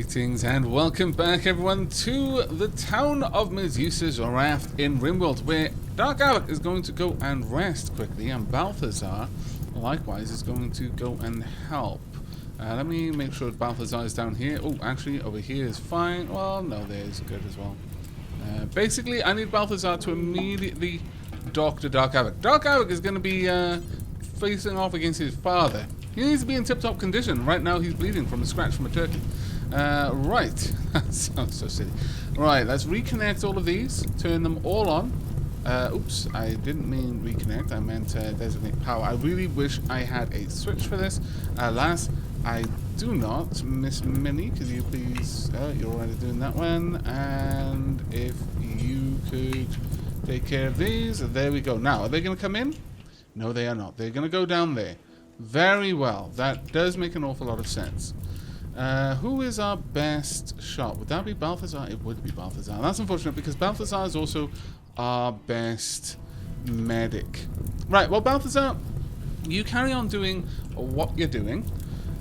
Greetings and welcome back, everyone, to the town of Medusa's Raft in Rimworld, where Dark Aavak is going to go and rest quickly, and Balthazar, likewise, is going to go and help. Let me make sure Balthazar is down here. Oh, actually, over here is fine. Well, no, there's good as well. Basically, I need Balthazar to immediately dock to Dark Aavak. Dark Aavak is going to be facing off against his father. He needs to be in tip-top condition. Right now, he's bleeding from a scratch from a turkey. Right. That sounds so silly. Right, let's reconnect all of these. Turn them all on. Oops, I didn't mean reconnect. I meant designate power. I really wish I had a switch for this. Alas, I do not. Miss Minnie, could you please... you're already doing that one. And if you could take care of these. There we go. Now, are they going to come in? No, they are not. They're going to go down there. Very well. That does make an awful lot of sense. Who is our best shot? Would that be Balthazar? It would be Balthazar. That's unfortunate because Balthazar is also our best medic. Right, well, Balthazar, you carry on doing what you're doing.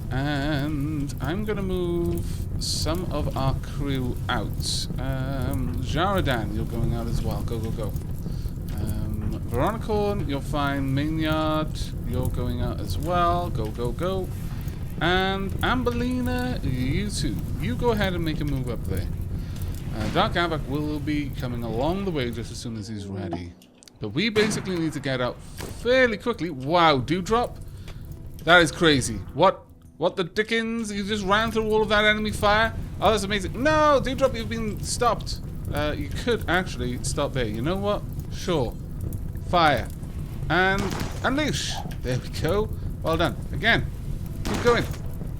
And I'm going to move some of our crew out. Jaradan, you're going out as well. Go, go, go. Veronicorn, you're fine. Maynard, you're going out as well. Go, go, go. And Amberlina, you two. You go ahead and make a move up there. Dark Aavak will be coming along the way just as soon as he's ready. But we basically need to get out fairly quickly. Wow, Dewdrop? That is crazy. What the dickens? You just ran through all of that enemy fire? Oh, that's amazing. No, Dewdrop, you've been stopped. You could actually stop there. You know what? Sure. Fire. And unleash. There we go. Well done. Again. Keep going.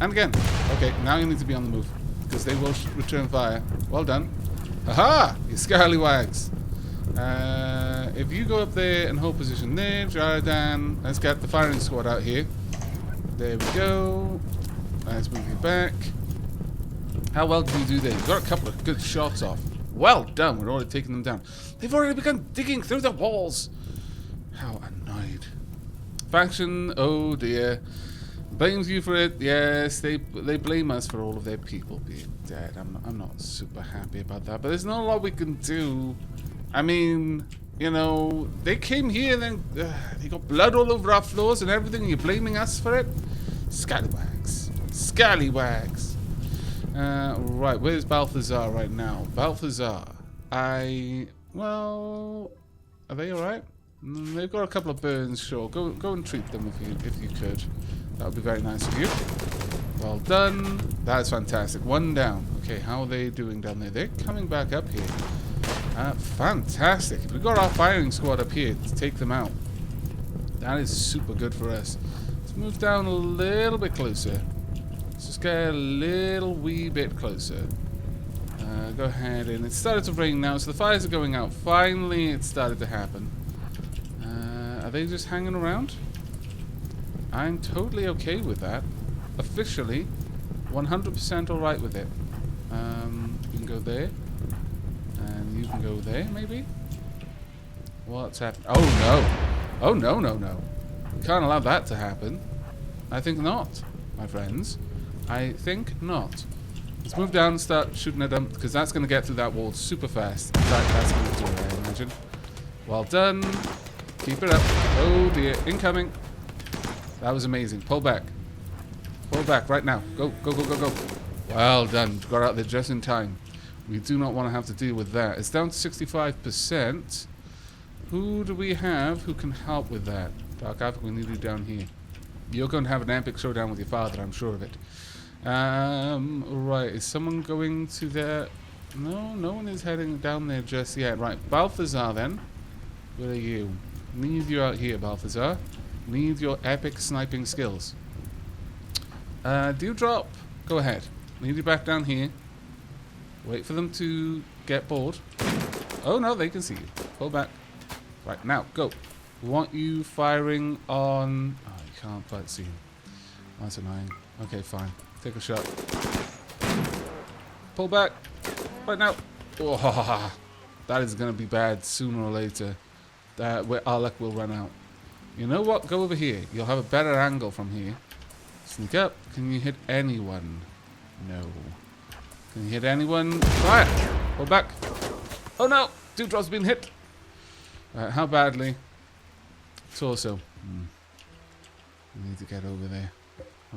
And again. Okay, now you need to be on the move. Because they will return fire. Well done. Haha! You scallywags. If you go up there and hold position there, Jaradan, let's get the firing squad out here. There we go. Let's move you back. How well did you do there? You got a couple of good shots off. Well done. We're already taking them down. They've already begun digging through the walls. How annoyed. Faction, oh dear. Blames you for it. Yes, they blame us for all of their people being dead. I'm not super happy about that, but there's not a lot we can do. I mean, you know, they came here and then they got blood all over our floors and everything, and you're blaming us for it? Scallywags. Scallywags. Right, where's Balthazar right now? Balthazar. Well, are they alright? They've got a couple of burns, sure. Go and treat them if you could. That would be very nice of you. Well done. That's fantastic. One down. Okay, how are they doing down there? They're coming back up here. Fantastic. We've got our firing squad up here to take them out. That is super good for us. Let's move down a little bit closer. Let's just get a little wee bit closer. Go ahead and it started to rain now, so the fires are going out. Finally, it started to happen. Are they just hanging around? I'm totally okay with that. Officially, 100% alright with it. You can go there. And you can go there, maybe? What's happening? Oh, no. Oh, no, no, no. You can't allow that to happen. I think not, my friends. I think not. Let's move down and start shooting at them, because that's going to get through that wall super fast. That's going to do it, I imagine. Well done. Keep it up. Oh, dear. Incoming. That was amazing. Pull back. Pull back right now. Go, go, go, go, go. Well done. Got out there just in time. We do not want to have to deal with that. It's down to 65%. Who do we have who can help with that? Dark Aavak, we need you down here. You're going to have an epic showdown with your father, I'm sure of it. Right. Is someone going to there? No, no one is heading down there just yet. Right. Balthazar, then. Where are you? Need you out here, Balthazar. Need your epic sniping skills. Dewdrop, go ahead. Need you back down here. Wait for them to get bored. Oh no, they can see you. Pull back. Right, now, go. We want you firing on... Oh, you can't quite see him. That's annoying. Okay, fine. Take a shot. Pull back. Right now. Oh, that is going to be bad sooner or later. Where our luck will run out. You know what? Go over here. You'll have a better angle from here. Sneak up. Can you hit anyone? No. Can you hit anyone? Fire! Hold back. Oh no! Dewdrop's been hit. How badly? Torso. We need to get over there.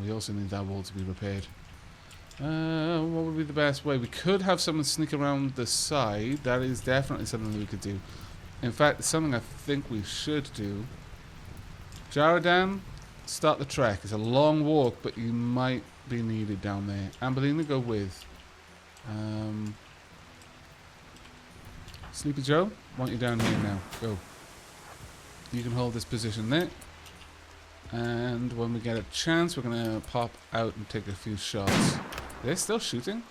We also need that wall to be repaired. What would be the best way? We could have someone sneak around the side. That is definitely something we could do. In fact, it's something I think we should do. Jaradan, start the trek. It's a long walk, but you might be needed down there. Amberlina, go with. Sleepy Joe, want you down here now. Go. You can hold this position there. And when we get a chance, we're going to pop out and take a few shots. They're still shooting?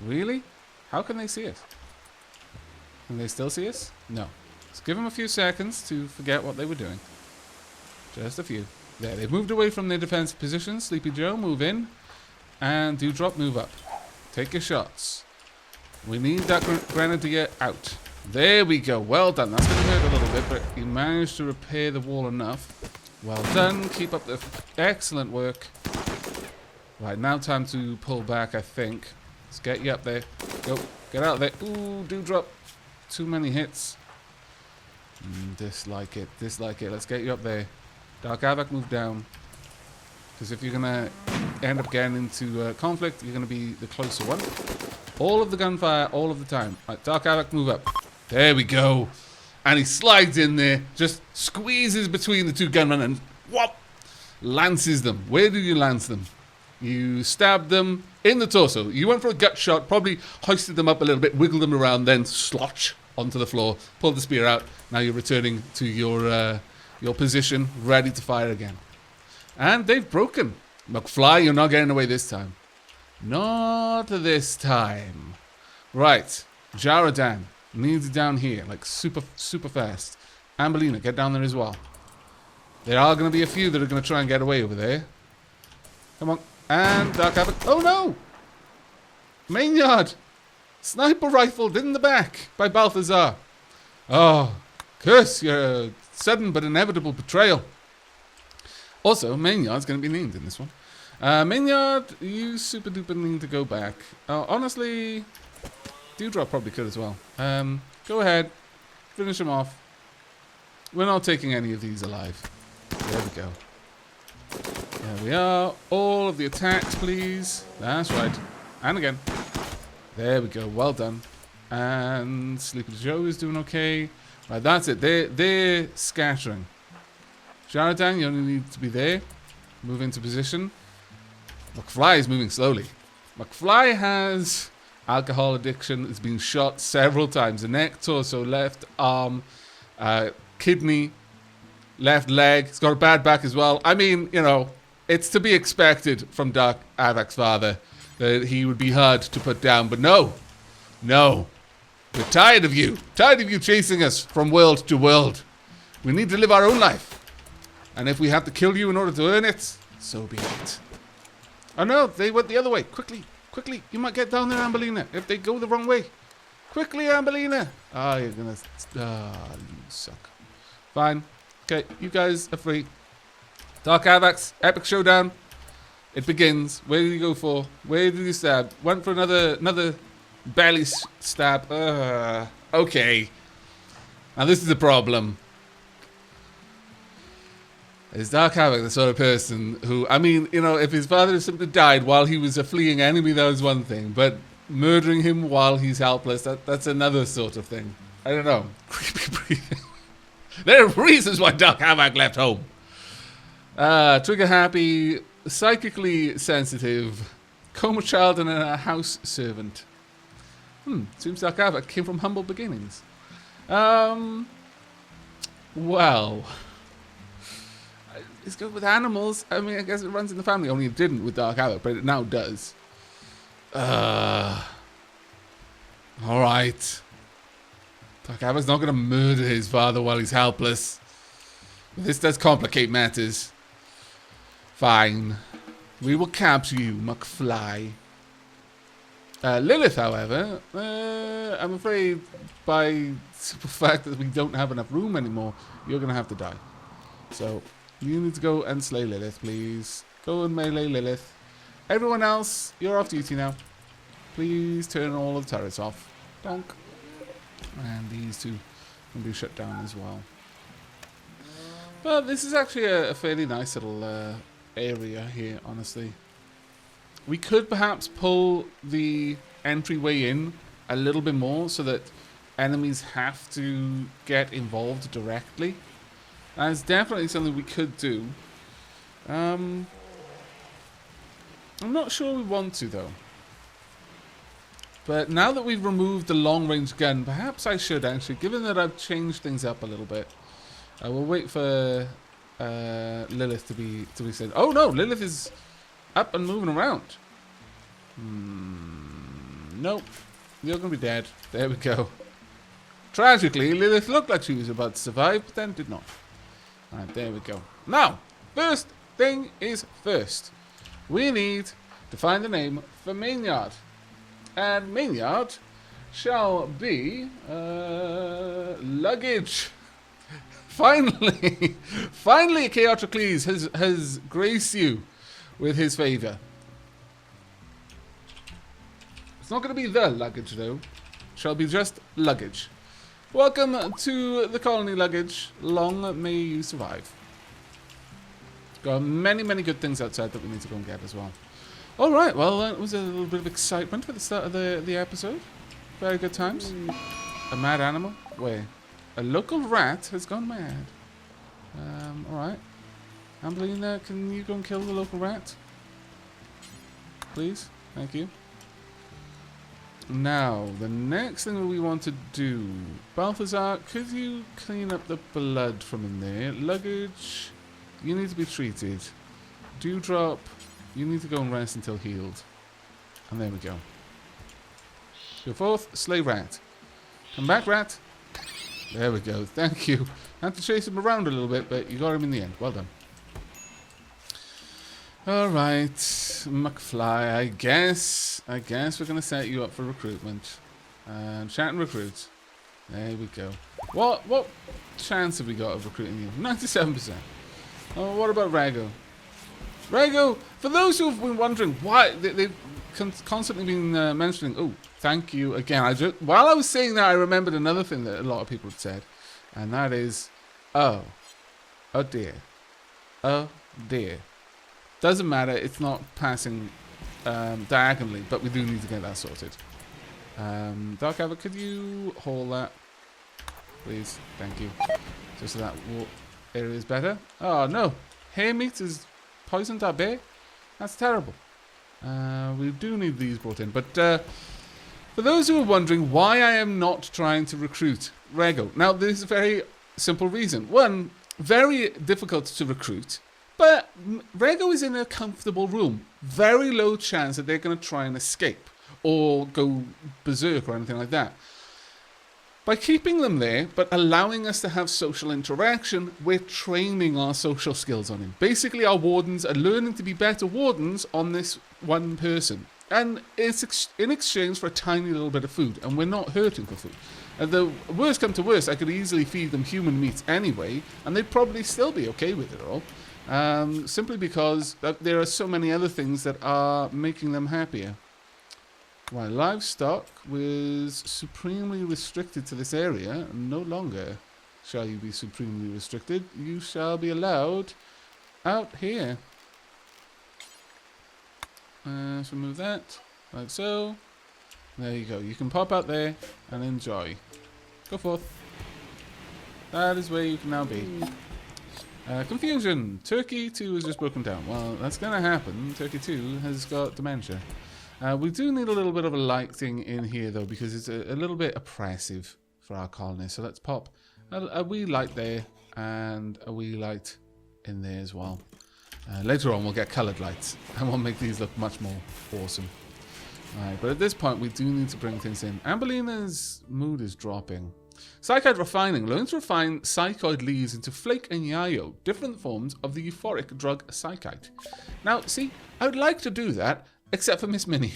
Really? How can they see us? Can they still see us? No. Let's give them a few seconds to forget what they were doing. Just a few. There, they've moved away from their defensive position. Sleepy Joe, move in. And Dewdrop, move up. Take your shots. We need that grenadier out. There we go. Well done. That's going to hurt a little bit, but you managed to repair the wall enough. Well done. Keep up the excellent work. Right, now time to pull back, I think. Let's get you up there. Go. Get out of there. Ooh, Dewdrop. Too many hits. Dislike it. Dislike it. Let's get you up there. Dark Aavak, move down. Because if you're going to end up getting into conflict, you're going to be the closer one. All of the gunfire, all of the time. Right, Dark Aavak, move up. There we go. And he slides in there, just squeezes between the two gunmen and whop! Lances them. Where do you lance them? You stab them in the torso. You went for a gut shot, probably hoisted them up a little bit, wiggled them around, then slotch onto the floor, pulled the spear out. Now you're returning to your position, ready to fire again. And they've broken. McFly, you're not getting away this time. Not this time. Right. Jaradan needs down here, like super fast. Amberlina, get down there as well. There are going to be a few that are going to try and get away over there. Come on. And Dark Aavak. Oh no! Maynard! Sniper rifled in the back by Balthazar. Oh, curse your sudden but inevitable betrayal. Also, Maynard's going to be named in this one. Maynard, you super duper need to go back. Honestly, Dewdrop probably could as well. Go ahead. Finish him off. We're not taking any of these alive. There we go. There we are. All of the attacks, please. That's right. And again. There we go. Well done. And Sleepy Joe is doing okay. Right, that's it. They're scattering. Jaradan, you only need to be there. Move into position. McFly is moving slowly. McFly has alcohol addiction. Has been shot several times. The neck, torso, left arm, kidney, left leg. He's got a bad back as well. I mean, you know, it's to be expected from Dark Aavak's father that he would be hard to put down. But no. No. We're tired of you. Tired of you chasing us from world to world. We need to live our own life. And if we have to kill you in order to earn it, so be it. Oh no, they went the other way. Quickly, quickly. You might get down there, Amberlina, if they go the wrong way. Quickly, Amberlina. Ah, you're gonna... Ah, you suck. Fine. Okay, you guys are free. Dark Aavak's epic showdown. It begins. Where did you go for? Where did you stab? Went for another belly stab. Okay. Now this is the problem. Is Dark Aavak the sort of person who, I mean, you know, if his father simply died while he was a fleeing enemy, that was one thing. But murdering him while he's helpless, that's another sort of thing. I don't know. Creepy breathing. There are reasons why Dark Aavak left home. Trigger happy, psychically sensitive, coma child and a house servant. Seems Dark Aavak came from humble beginnings. Well... It's good with animals. I mean, I guess it runs in the family. Only it didn't with Dark Aavak, but it now does. Alright. Dark Aavak's not going to murder his father while he's helpless. This does complicate matters. Fine. We will capture you, McFly. Lilith, however, I'm afraid by the simple fact that we don't have enough room anymore, you're going to have to die. So... You need to go and slay Lilith, please. Go and melee Lilith. Everyone else, you're off duty now. Please turn all of the turrets off. Donk. And these two can be shut down as well. But this is actually a fairly nice little area here, honestly. We could perhaps pull the entryway in a little bit more so that enemies have to get involved directly. That's definitely something we could do. I'm not sure we want to, though. But now that we've removed the long-range gun, perhaps I should actually, given that I've changed things up a little bit. We'll wait for Lilith to be said. Oh no, Lilith is up and moving around. Nope. You're going to be dead. There we go. Tragically, Lilith looked like she was about to survive, but then did not. Alright, there we go. Now, first thing is first. We need to find a name for Mainyard. And Mainyard shall be luggage. Finally, finally, Chaotrocles has graced you with his favour. It's not going to be the luggage, though. Shall be just luggage. Welcome to the colony, luggage. Long may you survive. Got many, many good things outside that we need to go and get as well. All right, well, that was a little bit of excitement for the start of the episode. Very good times. A mad animal? Wait. A local rat has gone mad. Alright. Ambelina, can you go and kill the local rat? Please? Thank you. Now, the next thing that we want to do. Balthazar, could you clean up the blood from in there? Luggage, you need to be treated. Dewdrop, you need to go and rest until healed. And there we go. Go forth, slay rat. Come back, rat. There we go. Thank you. Had to chase him around a little bit, but you got him in the end. Well done. Alright, McFly, I guess we're going to set you up for recruitment. Chat and recruit. There we go. What chance have we got of recruiting you? 97%. Oh, what about Rago? Rago, for those who have been wondering why, they've constantly been mentioning, oh, thank you again. While I was saying that, I remembered another thing that a lot of people had said, and that is, oh dear. Oh dear. Doesn't matter, it's not passing diagonally, but we do need to get that sorted. Dark Aavak, could you haul that? Please, thank you. Just so that area is better. Oh no, hair meat has poisoned our bear? That's terrible. We do need these brought in, but for those who are wondering why I am not trying to recruit Rego, now there's a very simple reason. One, very difficult to recruit. But Rego is in a comfortable room. Very low chance that they're going to try and escape or go berserk or anything like that. By keeping them there, but allowing us to have social interaction, we're training our social skills on him. Basically, our wardens are learning to be better wardens on this one person. And it's in exchange for a tiny little bit of food, and we're not hurting for food. And the worst come to worst, I could easily feed them human meat anyway, and they'd probably still be okay with it all. Simply because there are so many other things that are making them happier. Right, livestock was supremely restricted to this area. No longer shall you be supremely restricted. You shall be allowed out here. So move that, like so. There you go. You can pop out there and enjoy. Go forth. That is where you can now be. Confusion. Turkey 2 has just broken down. Well, that's going to happen. Turkey 2 has got dementia. We do need a little bit of a lighting in here, though, because it's a little bit oppressive for our colonists. So let's pop a wee light there and a wee light in there as well. Later on, we'll get coloured lights, and we'll make these look much more awesome. Alright, but at this point, we do need to bring things in. Ambelina's mood is dropping. Psychoid refining. Learn to refine psychoid leaves into flake and yayo, different forms of the euphoric drug psychite. Now, see, I would like to do that, except for Miss Minnie.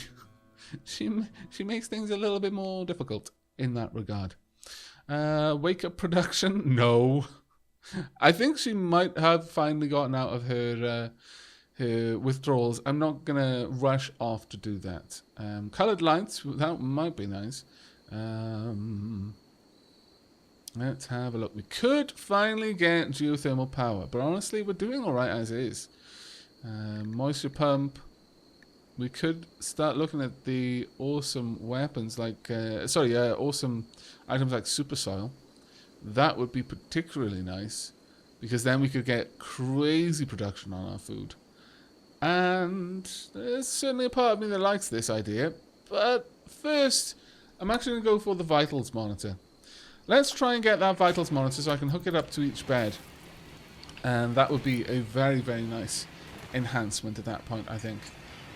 She makes things a little bit more difficult in that regard. Wake up production? No. I think she might have finally gotten out of her withdrawals, I'm not going to rush off to do that. Coloured lights, that might be nice. Let's have a look. We could finally get geothermal power, but honestly, we're doing all right as is. Moisture pump. We could start looking at the awesome weapons, like awesome items like super soil. That would be particularly nice, because then we could get crazy production on our food. And there's certainly a part of me that likes this idea. But first, I'm actually going to go for the vitals monitor. Let's try and get that vitals monitor so I can hook it up to each bed. And that would be a very, very nice enhancement at that point, I think.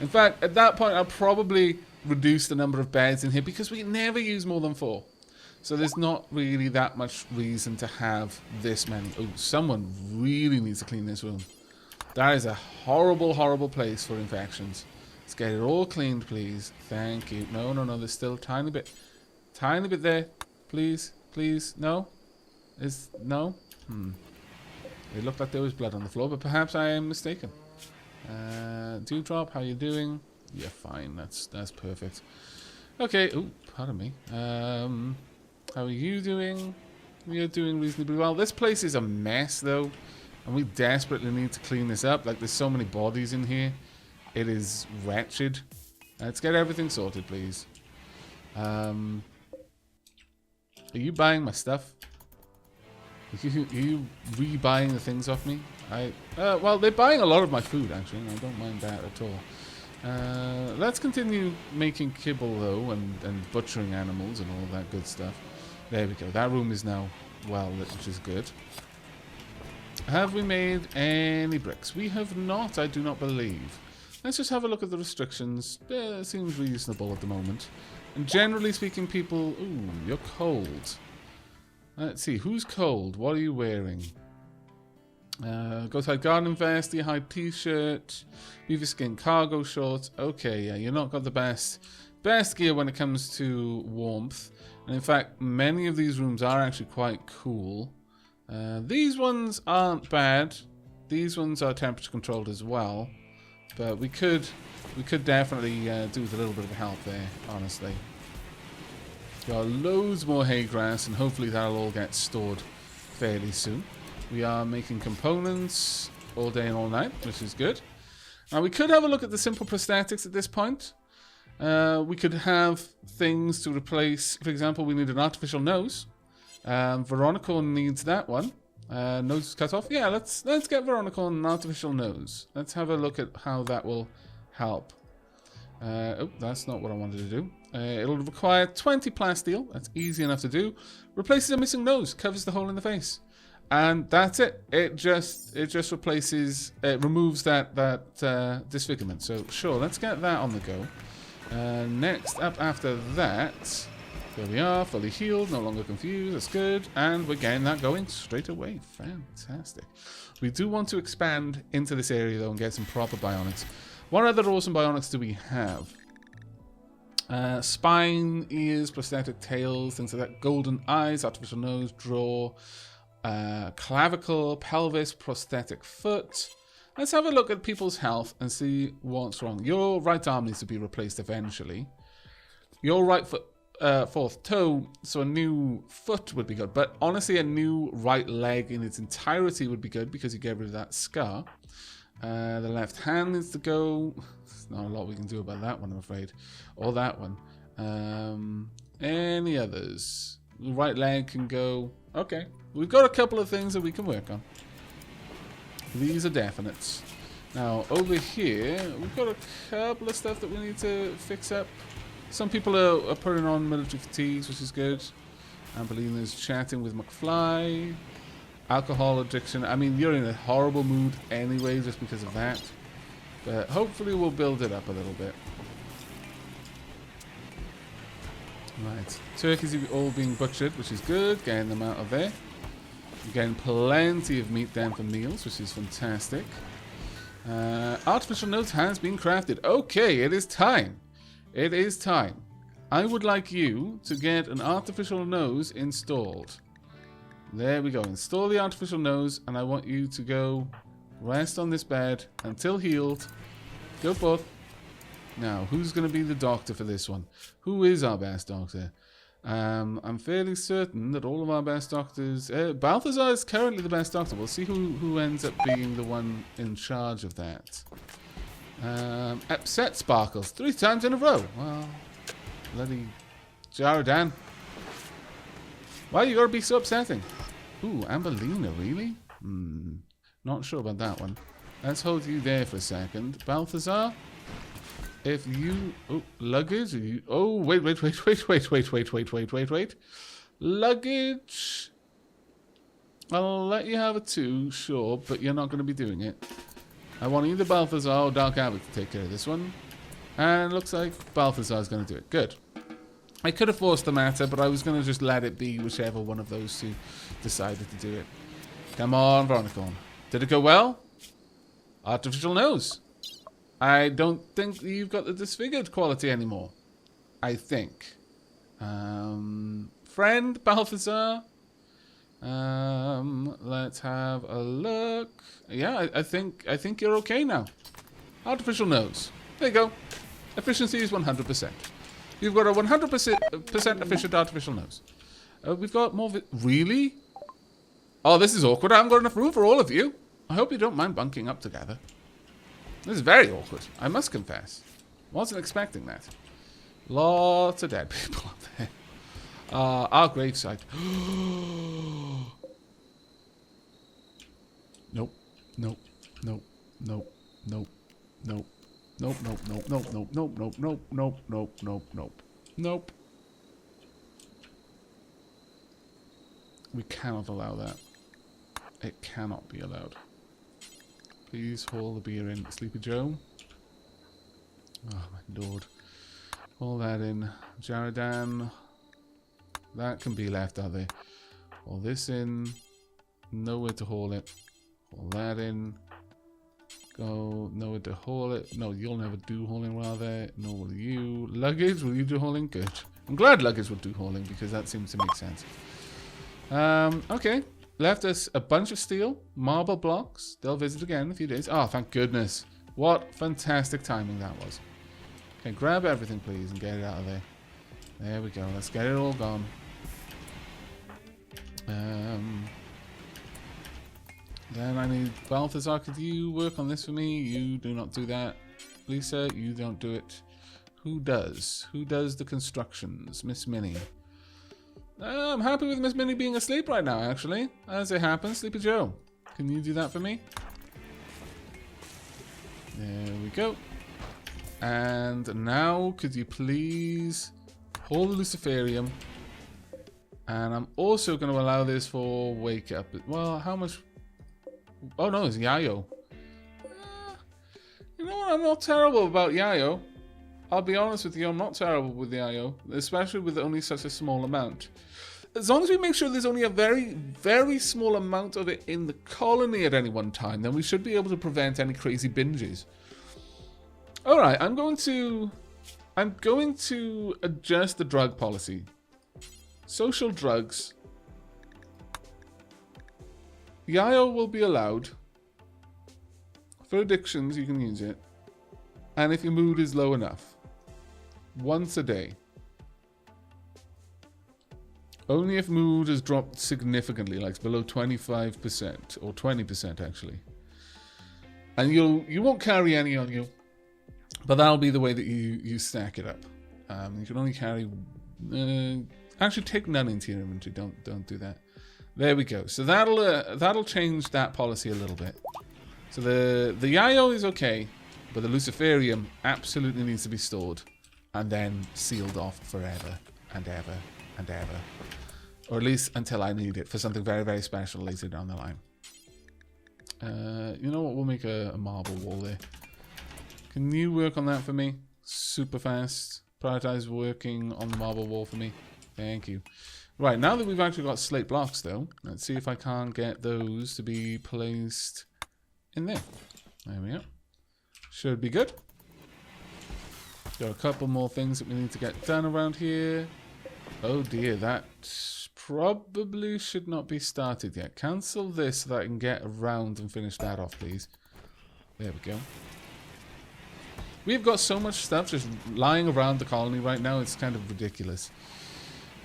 In fact, at that point, I'll probably reduce the number of beds in here because we never use more than 4. So there's not really that much reason to have this many. Oh, someone really needs to clean this room. That is a horrible, horrible place for infections. Let's get it all cleaned, please. Thank you. No, no, no. There's still a tiny bit there. Please, please. No? No? It looked like there was blood on the floor, but perhaps I am mistaken. Dewdrop, how you doing? Yeah, fine. That's perfect. Okay. Oh, pardon me. How are you doing? You're doing reasonably well. This place is a mess, though, and we desperately need to clean this up. Like, there's so many bodies in here. It is wretched. Let's get everything sorted, please. Are you buying my stuff? Are you re-buying the things off me? Well, they're buying a lot of my food, actually. I don't mind that at all. Let's continue making kibble, though, and butchering animals and all that good stuff. There we go. That room is now well lit, which is good. Have we made any bricks? We have not, I do not believe. Let's just have a look at the restrictions. It seems reasonable at the moment. And generally speaking, people... Ooh, you're cold. Let's see. Who's cold? What are you wearing? Ghost hide garden vest, the hide t-shirt, beaver skin cargo shorts. Okay, yeah, you're not got the best gear when it comes to warmth. And in fact, many of these rooms are actually quite cool. These ones aren't bad. These ones are temperature controlled as well. But we could definitely do with a little bit of help there, honestly. Got loads more hay grass, and hopefully that'll all get stored fairly soon. We are making components all day and all night, which is good. Now, we could have a look at the simple prosthetics at this point. We could have things to replace. For example, we need an artificial nose. Veronica needs that one. Nose is cut off. Yeah, let's get Veronica an artificial nose. Let's have a look at how that will help. Oh, that's not what I wanted to do. It'll require 20 plasteel. That's easy enough to do. Replaces a missing nose. Covers the hole in the face. And that's it. It just replaces, it removes that disfigurement. So sure, let's get that on the go. Next up after that, there we are, fully healed, no longer confused. That's good, and we're getting that going straight away. Fantastic. We do want to expand into this area though and get some proper bionics. What other awesome bionics do we have? Spine, ears, prosthetic tails, things like that. Golden eyes, artificial nose, jaw. Clavicle, pelvis, prosthetic foot. Let's have a look at people's health and see what's wrong. Your right arm needs to be replaced eventually. Your right foot, fourth toe, so a new foot would be good. But honestly, a new right leg in its entirety would be good because you get rid of that scar. The left hand needs to go. There's not a lot we can do about that one, I'm afraid. Or that one. Any others? The right leg can go. Okay. We've got a couple of things that we can work on. These are definites. Now, over here, we've got a couple of stuff that we need to fix up. Some people are putting on military fatigues, which is good. Ambelina's chatting with McFly. Alcohol addiction. I mean, you're in a horrible mood anyway, just because of that. But hopefully we'll build it up a little bit. Right. Turkeys are all being butchered, which is good. Getting them out of there. Getting plenty of meat then for meals, which is fantastic. Artificial nose has been crafted. Okay, it is time. It is time. I would like you to get an artificial nose installed. There we go. Install the artificial nose, and I want you to go Rest on this bed until healed. Go forth. Now, who's going to be the doctor for this one? Who is our best doctor? I'm fairly certain that all of our best doctors... Balthazar is currently the best doctor. We'll see who ends up being the one in charge of that. Upset Sparkles 3 times in a row. Well, bloody Jaradan. Why you gotta be so upsetting? Ooh, Amberlina, really? Not sure about that one. Let's hold you there for a second. Balthazar, if you... Oh, luggage? Oh, wait. Luggage. I'll let you have a 2, sure, but you're not going to be doing it. I want either Balthazar or Dark Aavak to take care of this one. And it looks like Balthazar's going to do it. Good. I could have forced the matter, but I was going to just let it be whichever one of those two decided to do it. Come on, Veronicorn. Did it go well? Artificial nose. I don't think you've got the disfigured quality anymore. I think. Friend Balthazar. Let's have a look. Yeah, I think you're okay now. Artificial nose. There you go. Efficiency is 100%. You've got a 100% efficient artificial nose. We've got more... Really? Oh, this is awkward. I haven't got enough room for all of you. I hope you don't mind bunking up together. This is very awkward, I must confess. Wasn't expecting that. Lots of dead people up there. Our gravesite. Nope. Nope. Nope. Nope. Nope. Nope. Nope. Nope. Nope. Nope. Nope. Nope. Nope. Nope. Nope. Nope. Nope. Nope. Nope. We cannot allow that. It cannot be allowed. Please haul the beer in. Sleepy Joe. Oh my lord. Haul that in. Jaradan. That can be left, are they? Haul this in. Nowhere to haul it. Haul that in. Go. Nowhere to haul it. No, you'll never do hauling, rather. Nor will you. Luggage, will you do hauling? Good. I'm glad luggage will do hauling, because that seems to make sense. Okay. Left us a bunch of steel, marble blocks. They'll visit again in a few days. Oh, thank goodness. What fantastic timing that was. Okay, grab everything, please, and get it out of there. There we go. Let's get it all gone. Then I need Balthazar. Could you work on this for me? You do not do that. Lisa, you don't do it. Who does? Who does the constructions? Miss Minnie. I'm happy with Miss Minnie being asleep right now, actually. As it happens, Sleepy Joe. Can you do that for me? There we go. And now, could you please haul the Luciferium? And I'm also going to allow this for wake up. Well, how much? Oh no, it's Yayo. You know what? I'm not terrible about Yayo. I'll be honest with you, I'm not terrible with the IO, especially with only such a small amount. As long as we make sure there's only a very, very small amount of it in the colony at any one time, then we should be able to prevent any crazy binges. Alright, I'm going to adjust the drug policy. Social drugs. The IO will be allowed. For addictions, you can use it. And if your mood is low enough. Once a day. Only if mood has dropped significantly, like below 25%, or 20% actually. And you won't carry any on you, but that'll be the way that you stack it up. You can only carry... actually, take none into your inventory. Don't do that. There we go. So that'll change that policy a little bit. So the Yayo is okay, but the Luciferium absolutely needs to be stored. And then sealed off forever and ever and ever. Or at least until I need it for something very, very special later down the line. You know what? We'll make a marble wall there. Can you work on that for me? Super fast. Prioritize working on the marble wall for me. Thank you. Right, now that we've actually got slate blocks though, let's see if I can't get those to be placed in there. There we go. Should be good. Got a couple more things that we need to get done around here. Oh dear, that probably should not be started yet. Cancel this so that I can get around and finish that off, please. There we go. We've got so much stuff just lying around the colony right now, it's kind of ridiculous.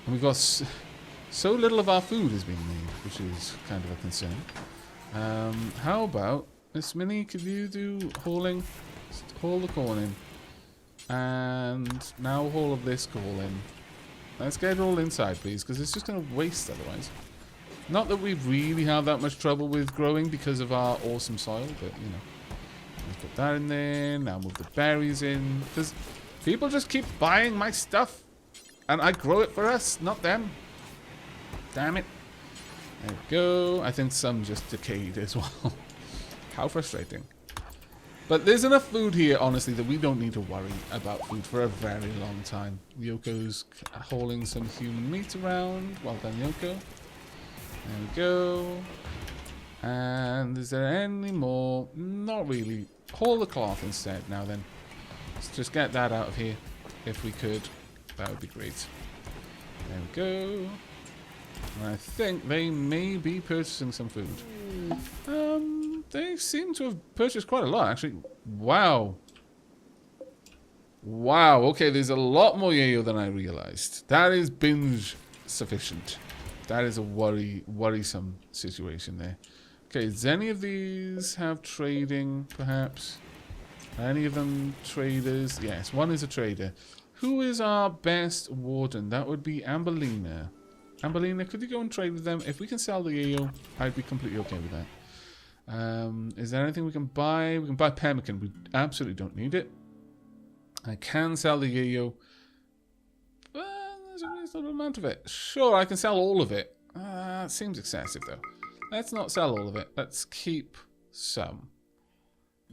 And we've got so little of our food is being made, which is kind of a concern. How about, Miss Minnie, could you do hauling? Just haul the corn in. And now haul of this coal in. Let's get it all inside, please, because it's just going to waste otherwise. Not that we really have that much trouble with growing because of our awesome soil, but, you know. Let's put that in there. Now move the berries in. Because people just keep buying my stuff. And I grow it for us, not them. Damn it. There we go. I think some just decayed as well. How frustrating. But there's enough food here, honestly, that we don't need to worry about food for a very long time. Yoko's hauling some human meat around. Well done, Yoko. There we go. And is there any more? Not really. Haul the cloth instead now then. Let's just get that out of here. If we could, that would be great. There we go. And I think they may be purchasing some food. They seem to have purchased quite a lot, actually. Wow. Wow, okay, there's a lot more yayo than I realized. That is binge sufficient. That is a worrisome situation there. Okay, does any of these have trading, perhaps? Any of them traders? Yes, one is a trader. Who is our best warden? That would be Amberlina. Amberlina, could you go and trade with them? If we can sell the yayo, I'd be completely okay with that. Is there anything we can buy? We can buy pemmican. We absolutely don't need it. I can sell the yayo. But there's a reasonable amount of it. Sure, I can sell all of it. It seems excessive, though. Let's not sell all of it. Let's keep some.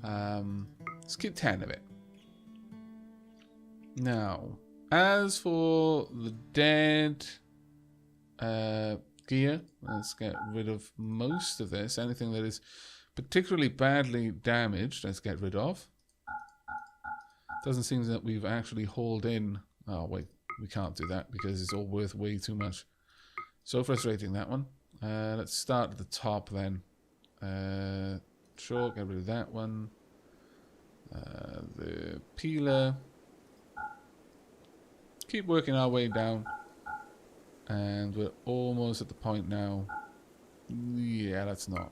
Let's keep 10 of it. Now, as for the dead gear, let's get rid of most of this. Anything that is particularly badly damaged, let's get rid of. Doesn't seem that we've actually hauled in. Oh wait, we can't do that because it's all worth way too much. So frustrating, that one. Let's start at the top then. Sure, get rid of that one. The peeler. Keep working our way down. And we're almost at the point now. Yeah, that's not.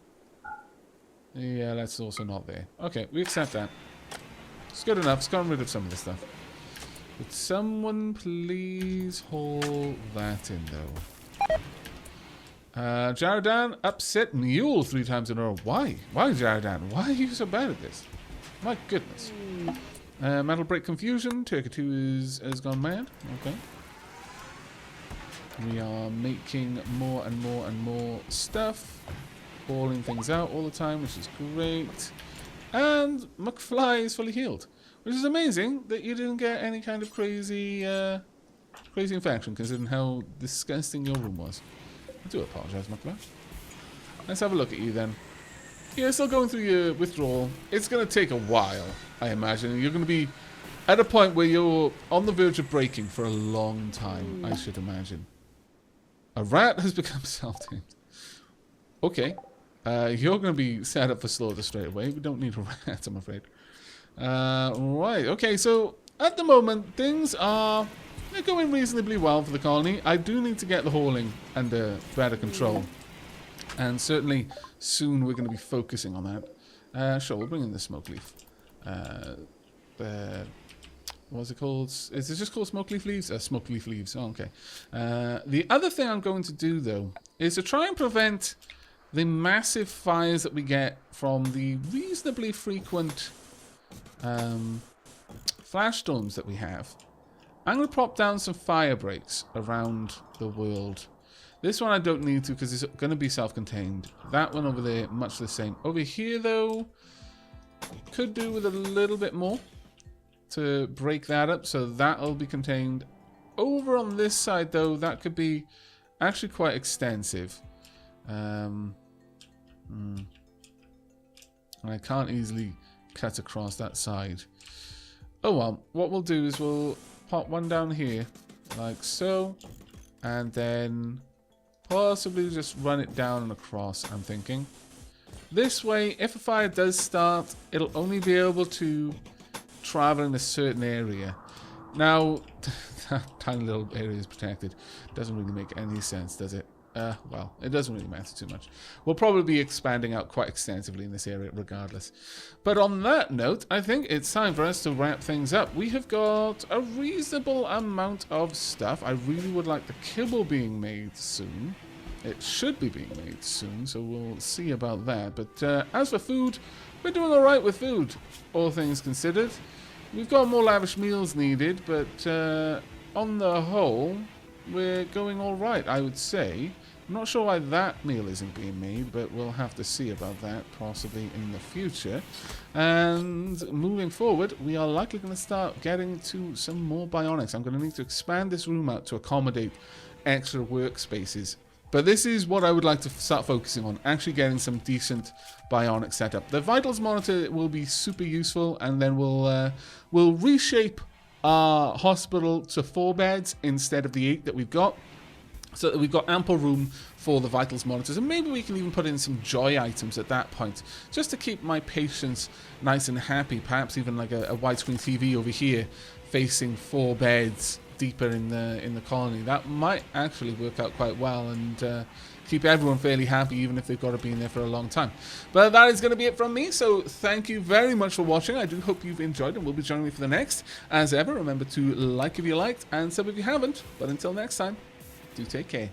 Yeah, that's also not there. Okay, we accept that. It's good enough. It's gotten rid of some of the stuff. Would someone please haul that in, though? Jaradan, upset mule 3 times in a row. Why? Why, Jaradan? Why are you so bad at this? My goodness. Metal Break Confusion. Turkey 2 has gone mad. Okay. We are making more and more and more stuff. Balling things out all the time, which is great. And McFly is fully healed. Which is amazing that you didn't get any kind of crazy infection, considering how disgusting your room was. I do apologise, McFly. Let's have a look at you then. You're still going through your withdrawal. It's going to take a while, I imagine. You're going to be at a point where you're on the verge of breaking for a long time, I should imagine. A rat has become salty. Okay. You're going to be set up for slaughter straight away. We don't need a rat, I'm afraid. Right. Okay, so at the moment, things are going reasonably well for the colony. I do need to get the hauling under better control. And certainly, soon we're going to be focusing on that. Sure, we'll bring in the smoke leaf. What's it called? Is it just called smoke leaf leaves? Smoke leaf leaves. Oh, okay. The other thing I'm going to do, though, is to try and prevent the massive fires that we get from the reasonably frequent flash storms that we have. I'm going to prop down some fire breaks around the world. This one I don't need to because it's going to be self-contained. That one over there, much the same. Over here, though, could do with a little bit more to break that up, so that'll be contained. Over on this side, though, that could be actually quite extensive. And I can't easily cut across that side. Oh well, what we'll do is we'll pop one down here, like so. and then possibly just run it down and across, I'm thinking. This way, if a fire does start, it'll only be able to travel in a certain area. Now, that tiny little area is protected. Doesn't really make any sense, does it? Well, it doesn't really matter too much. We'll probably be expanding out quite extensively in this area regardless. But on that note, I think it's time for us to wrap things up. We have got a reasonable amount of stuff. I really would like the kibble being made soon. It should be being made soon, so we'll see about that. But as for food, we're doing alright with food, all things considered. We've got more lavish meals needed, but on the whole, we're going alright, I would say. I'm not sure why that meal isn't being made, but we'll have to see about that possibly in the future. And moving forward, we are likely going to start getting to some more bionics. I'm going to need to expand this room out to accommodate extra workspaces. But this is what I would like to start focusing on, actually getting some decent bionic setup. The vitals monitor will be super useful, and then we'll reshape our hospital to 4 beds instead of the 8 that we've got, so that we've got ample room for the vitals monitors, and maybe we can even put in some joy items at that point, just to keep my patients nice and happy. Perhaps even like a widescreen TV over here, facing 4 beds deeper in the colony. That might actually work out quite well and keep everyone fairly happy, even if they've got to be in there for a long time. But that is going to be it from me, so thank you very much for watching. I do hope you've enjoyed, and will be joining me for the next. As ever, remember to like if you liked, and sub if you haven't. But until next time, do take care.